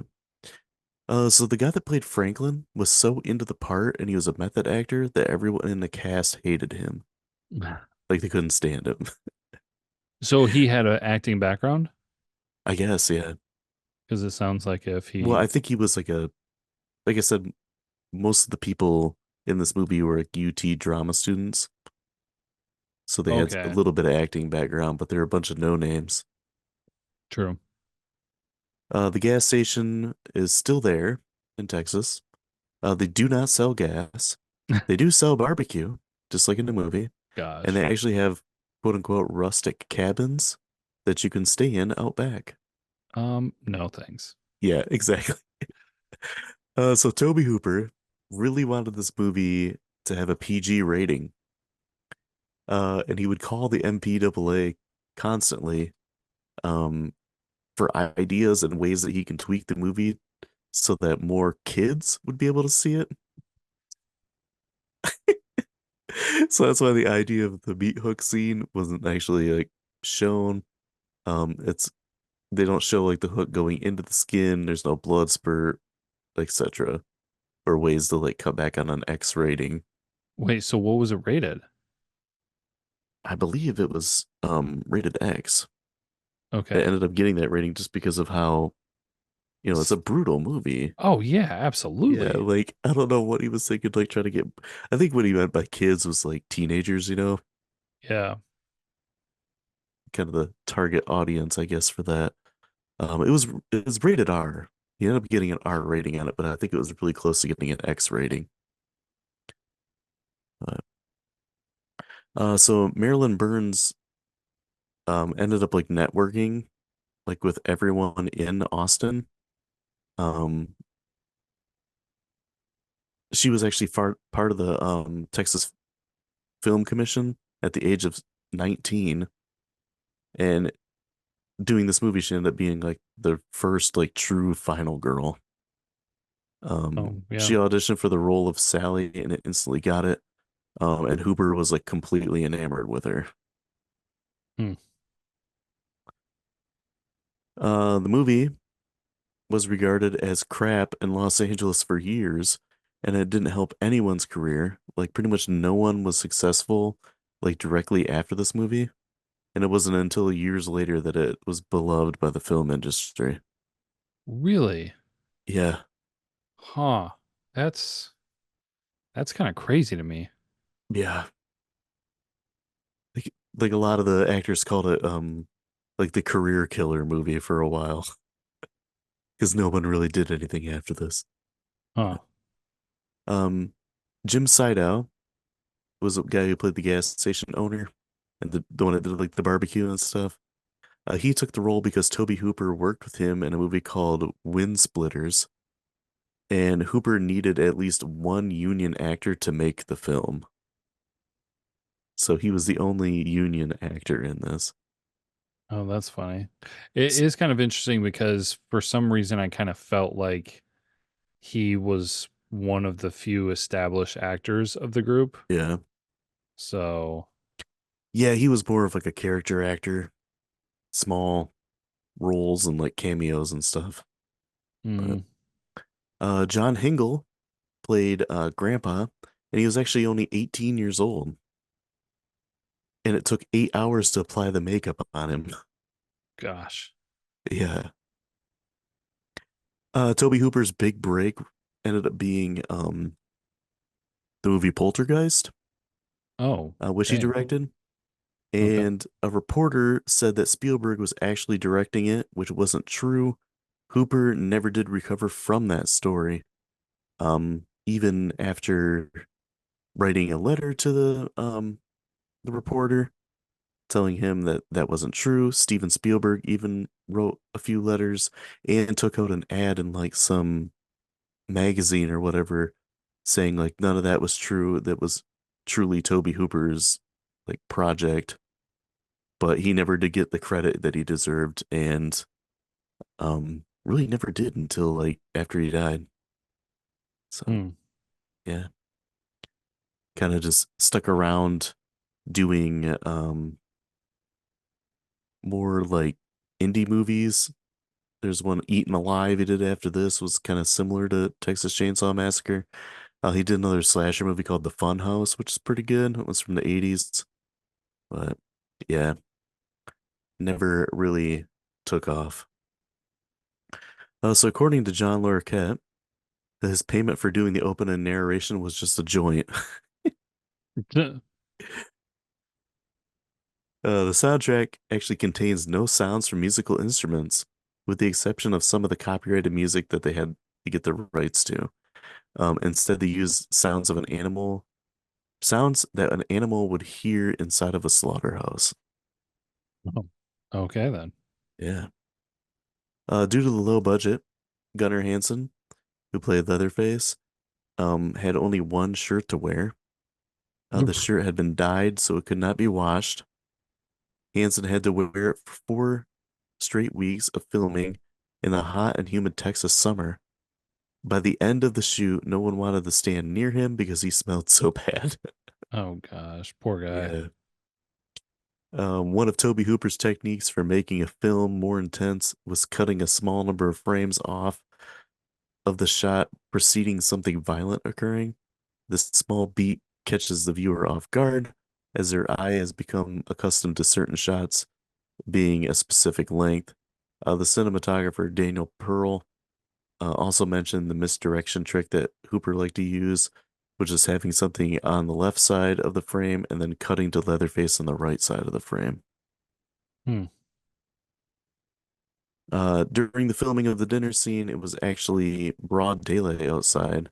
So the guy that played Franklin was so into the part and he was a method actor that everyone in the cast hated him. Like they couldn't stand him. So he had an acting background? I guess, yeah. Because it sounds like if Well, he. I think he was like I said, most of the people in this movie were like UT drama students. So they had a Okay, little bit of acting background, but they're a bunch of no names. true. The gas station is still there in Texas. They do not sell gas. They do sell barbecue, just like in the movie. And they Gosh. actually have quote unquote rustic cabins that you can stay in out back. No thanks. Yeah, exactly. So Tobe Hooper really wanted this movie to have a PG rating. And he would call the MPAA constantly um, for ideas and ways that he can tweak the movie so that more kids would be able to see it. So that's why the idea of the meat hook scene wasn't actually like shown. It's they don't show like the hook going into the skin. There's no blood spurt, etc. Or ways to like cut back on an X rating. Wait, so what was it rated? I believe it was rated X. It Okay. ended up getting that rating just because of how, it's a brutal movie. Oh yeah, Yeah, absolutely. like I don't know what he was thinking, like trying to get. I think what he meant by kids was like teenagers, Yeah. kind of the target audience, I guess, for that. It was rated R. He ended up getting an R rating on it, but I think it was really close to getting an X rating. So Marilyn Burns ended up like networking like with everyone in Austin. Um, she was actually part of the Texas Film Commission at the age of 19, and doing this movie, she ended up being like the first like true final girl. Oh She yeah. auditioned for the role of Sally and it instantly got it. And Hooper was like completely enamored with her. Hmm. The movie was regarded as crap in Los Angeles for years, and it didn't help anyone's career. Like pretty much no one was successful like directly after this movie, and it wasn't until years later that it was beloved by the film industry. Really? Yeah, Huh. That's that's kind of crazy to me. yeah. Like a lot of the actors called it like the career killer movie for a while because no one really did anything after this. Huh. Um, Jim Sydow was the guy who played the gas station owner and the one that did like the barbecue and stuff. He took the role because Tobe Hooper worked with him in a movie called Wind Splitters, and Hooper needed at least one union actor to make the film. So he was the only union actor in this. Oh, that's funny. It S- is kind of interesting because for some reason I kind of felt like he was one of the few established actors of the group. Yeah. So, Yeah, he was more of like a character actor, small roles and like cameos and stuff. But mm, John Hingle played Grandpa, and he was actually only 18 years old. And it took 8 hours to apply the makeup on him. gosh. Yeah. Tobe Hooper's big break ended up being the movie Poltergeist, Oh, which he dang. directed. Okay. And a reporter said that Spielberg was actually directing it, which wasn't true. Hooper never did recover from that story. Even after writing a letter to the reporter telling him that that wasn't true. Steven Spielberg even wrote a few letters and took out an ad in like some magazine or whatever saying like none of that was true. That was truly Tobe Hooper's like project, but he never did get the credit that he deserved and really never did until like after he died. So, Hmm. yeah, kind of just stuck around doing more like indie movies There's one Eaten Alive he did after this was kind of similar to Texas Chainsaw Massacre. He did another slasher movie called The Fun House, which is pretty good. It was from the 80s, but yeah, never really took off. So according to John Larroquette, his payment for doing the opening narration was just a joint. The soundtrack actually contains no sounds from musical instruments, with the exception of some of the copyrighted music that they had to get the rights to. Instead, they use sounds that an animal would hear inside of a slaughterhouse. Oh, okay then. Yeah. Due to the low budget, Gunnar Hansen, who played Leatherface, had only one shirt to wear. The Oof. shirt had been dyed, so it could not be washed. Hansen had to wear it for 4 straight weeks of filming in the hot and humid Texas summer. By the end of the shoot, no one wanted to stand near him because he smelled so bad. Oh gosh, poor guy. Yeah. One of Tobe Hooper's techniques for making a film more intense was cutting a small number of frames off of the shot preceding something violent occurring. This small beat catches the viewer off guard as their eye has become accustomed to certain shots being a specific length. The cinematographer Daniel Pearl also mentioned the misdirection trick that Hooper liked to use, which is having something on the left side of the frame and then cutting to Leatherface on the right side of the frame. Hmm. During the filming of the dinner scene, it was actually broad daylight outside,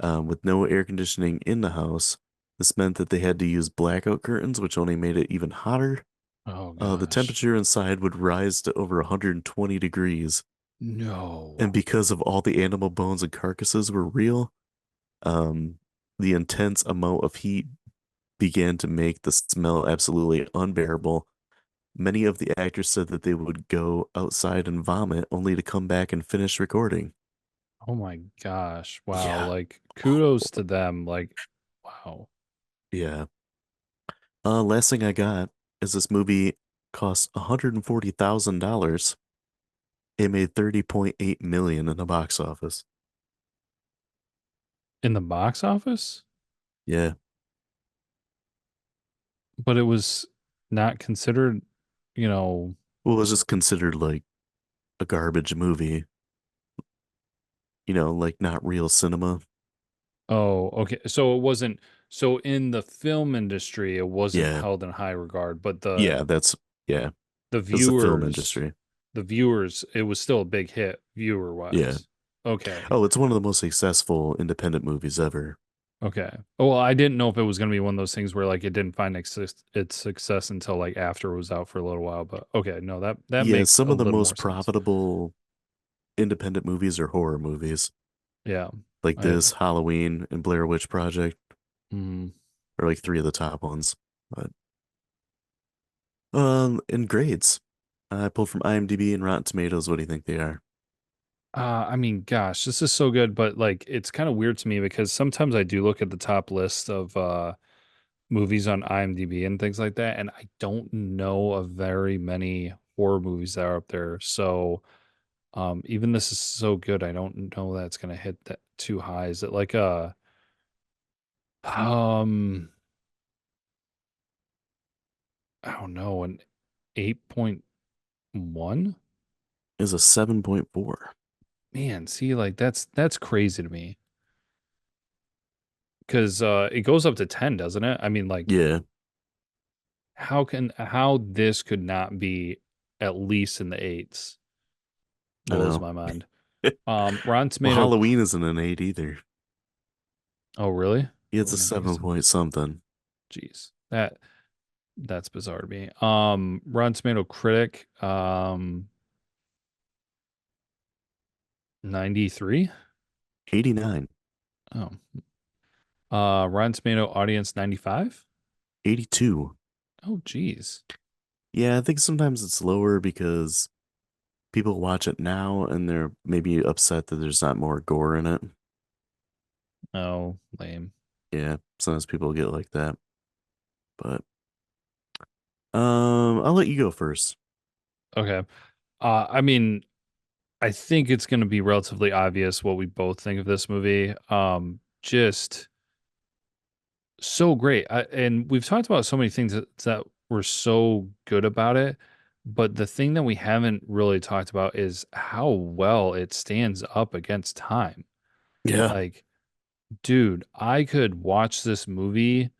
with no air conditioning in the house. This meant that they had to use blackout curtains, which only made it even hotter. Oh The gosh. temperature inside would rise to over 120 degrees. And No. because of all the animal bones and carcasses were real, um, the intense amount of heat began to make the smell absolutely unbearable. Many of the actors said that they would go outside and vomit only to come back and finish recording. Oh my gosh. Wow. Yeah. Like kudos to them. Like, wow. Yeah. Last thing I got is this movie cost $140,000. It made 30.8 million in the box office. In the box office? Yeah. But it was not considered, you know, Well, it was just considered like a garbage movie, like not real cinema. oh, okay. So it wasn't so in the film industry, it wasn't Yeah. held in high regard, but Yeah, yeah. the It's the film viewers, industry. the viewers, it was still a big hit viewer Yeah. wise. Okay. Oh, it's one of the most successful independent movies ever. Okay. Well, I didn't know if it was going to be one of those things where like it didn't find its success until like after it was out for a little while. But okay, no, that Yeah, makes some a of the little more most sense. profitable independent movies are horror movies, Yeah. like I. this, Halloween, and Blair Witch Project, Mm, are like three of the top ones. But in grades, I pulled from IMDb and Rotten Tomatoes. What do you think they are? I mean, gosh, this is so good, but like it's kind of weird to me because sometimes I do look at the top list of movies on IMDb and things like that, and I don't know of very many horror movies that are up there. So even this is so good, I don't know that it's gonna hit that too high. Is it like a um I don't know, an 8.1? Is a 7.4. Man, see, like that's crazy to me. Because it goes up to 10, doesn't it? I mean, like Yeah, how this could not be at least in the eights I blows know. my mind. Rotten Well, Tomato. Halloween isn't an 8 either. Oh, really? Yeah, it's Oh, a that makes 7 sense. point something. Jeez, that's bizarre to me. Rotten Tomato critic, 93. 89, Oh, Rotten Tomato audience 95. 82. Oh, geez. Yeah, I think sometimes it's lower because people watch it now and they're maybe upset that there's not more gore in it. Oh, lame. Yeah, sometimes people get like that. But I'll let you go first. Okay. I mean, I think it's going to be relatively obvious what we both think of this movie. Just so great. And we've talked about so many things that were so good about it, but the thing that we haven't really talked about is how well it stands up against time. Yeah. Like, dude, I could watch this movie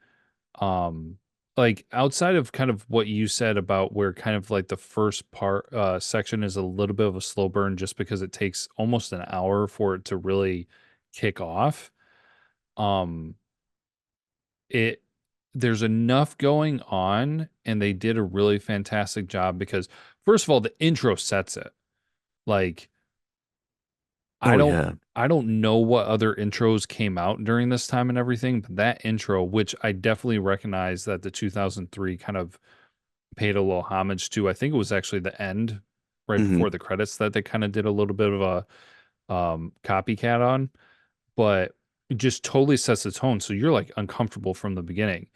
um like outside of kind of what you said about where kind of like the first part section is a little bit of a slow burn just because it takes almost an hour for it to really kick off. Um it There's enough going on and they did a really fantastic job because first of all the intro sets it. Like I Oh don't yeah. I don't know what other intros came out during this time and everything, but that intro, which I definitely recognize that the 2003 kind of paid a little homage to. I think it was actually the end right Hmm. before the credits that they kind of did a little bit of a copycat on, but it just totally sets the tone. So you're like uncomfortable from the beginning.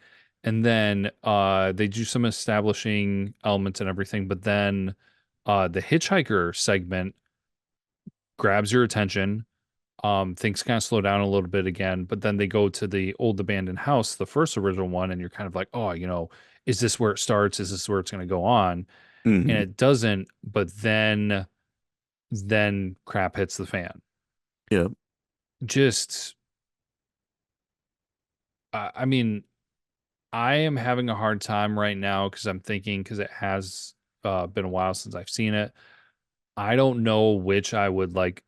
And then they do some establishing elements and everything, but then the hitchhiker segment grabs your attention. Things kind of slow down a little bit again, but then they go to the old abandoned house, the first original one, and you're kind of like, oh, is this where it starts? Is this where it's going to go on? And Hmm. it doesn't, but then crap hits the fan. Yeah. Just, I mean, I am having a hard time right now because I'm thinking because it has been a while since I've seen it. I don't know which I like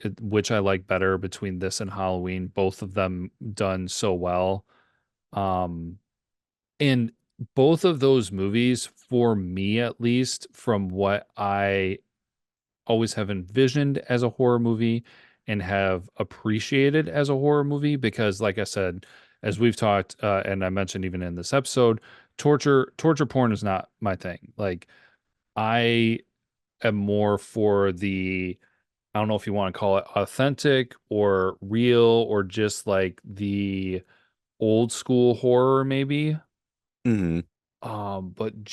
better between this and Halloween. Both of them done so well. Um, And both of those movies, for me at least, from what I always have envisioned as a horror movie and have appreciated as a horror movie, because like I said, as we've talked, and I mentioned even in this episode, torture porn is not my thing. Like I am more for the I don't know if you want to call it authentic or real or just like the old school horror maybe. Hmm. But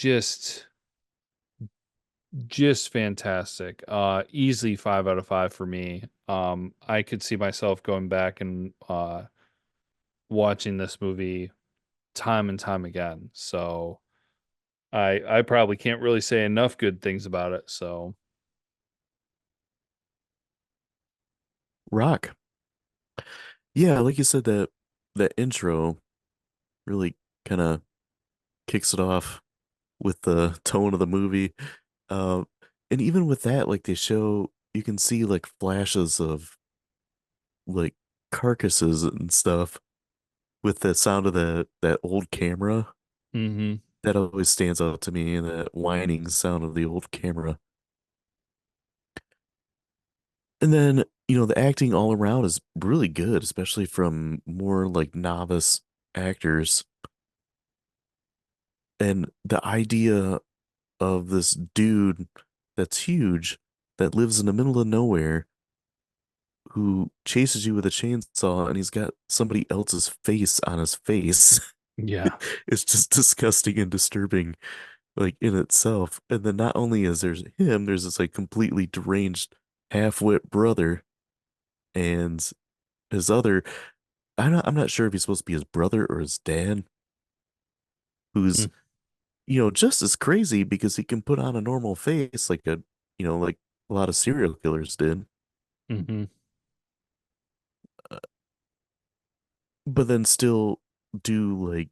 just fantastic. Easily 5 out of 5 for me. I could see myself going back and watching this movie time and time again. So I probably can't really say enough good things about it. So Rock. Yeah, like you said, that intro really kind of kicks it off with the tone of the movie. Uh, and even with that, like they show, you can see like flashes of like carcasses and stuff with the sound of that old camera. hmm That always stands out to me, that whining sound of the old camera. And then, the acting all around is really good, especially from more like novice actors. And the idea of this dude that's huge that lives in the middle of nowhere who chases you with a chainsaw and he's got somebody else's face on his face. yeah, It's just disgusting and disturbing, like in itself. And then not only is there's him, there's this like completely deranged half-wit brother and his other. I'm not sure if he's supposed to be his brother or his dad, who's just as crazy because he can put on a normal face like like a lot of serial killers did, mm-hmm. but then still do like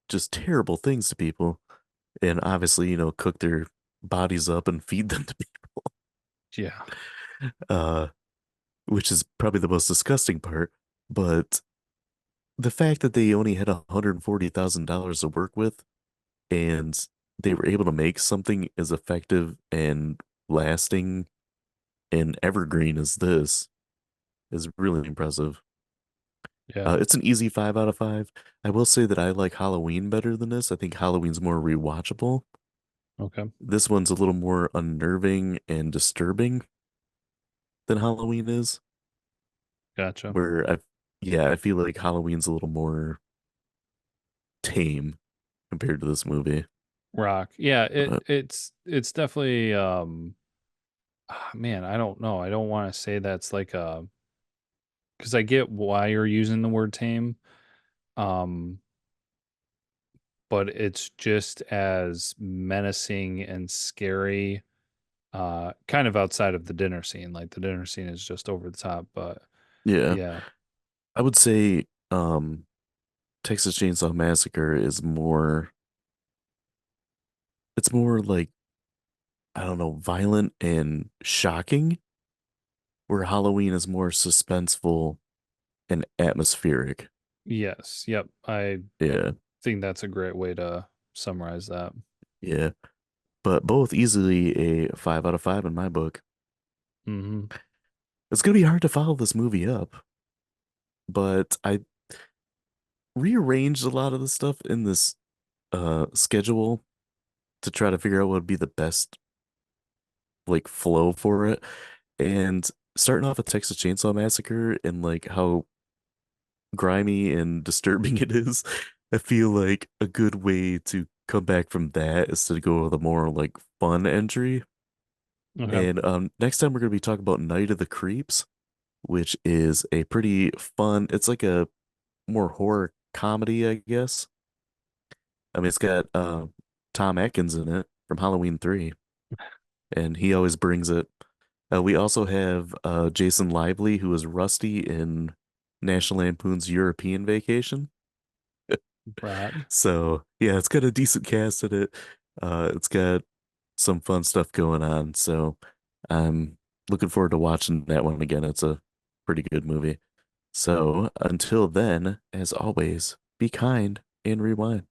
just terrible things to people and obviously, cook their bodies up and feed them to people, Yeah, uh, which is probably the most disgusting part. But the fact that they only had $140,000 to work with and they were able to make something as effective and lasting and evergreen as this is really impressive. yeah, It's an easy 5 out of 5. I will say that I like Halloween better than this. I think Halloween's more rewatchable. okay, This one's a little more unnerving and disturbing than Halloween is. gotcha. Yeah, I feel like Halloween's a little more tame compared to this movie. Rock, yeah, But it's definitely Man, I don't know. I don't want to say that's like a, because I get why you're using the word tame. Um, but it's just as menacing and scary, kind of outside of the dinner scene. Like the dinner scene is just over the top, but Yeah. yeah. I would say Texas Chainsaw Massacre is more it's more like I don't know, violent and shocking, where Halloween is more suspenseful and atmospheric. Yes. Yep. I Yeah. think that's a great way to summarize that. Yeah. But both easily a 5 out of 5 in my book. Hmm. It's gonna be hard to follow this movie up, but I rearranged a lot of the stuff in this schedule to try to figure out what would be the best like flow for it. And starting off with Texas Chainsaw Massacre and like how grimy and disturbing it is, I feel like a good way to come back from that is to go with a more like fun entry. Okay. And next time we're gonna be talking about Night of the Creeps, which is a pretty fun, it's like a more horror comedy, I guess. I mean, it's got Tom Atkins in it from Halloween 3, and he always brings it. We also have Jason Lively, who is Rusty in National Lampoon's European Vacation. Right. So yeah, it's got a decent cast in it. It's got some fun stuff going on. So I'm looking forward to watching that one again. It's a pretty good movie. So until then, as always, be kind and rewind.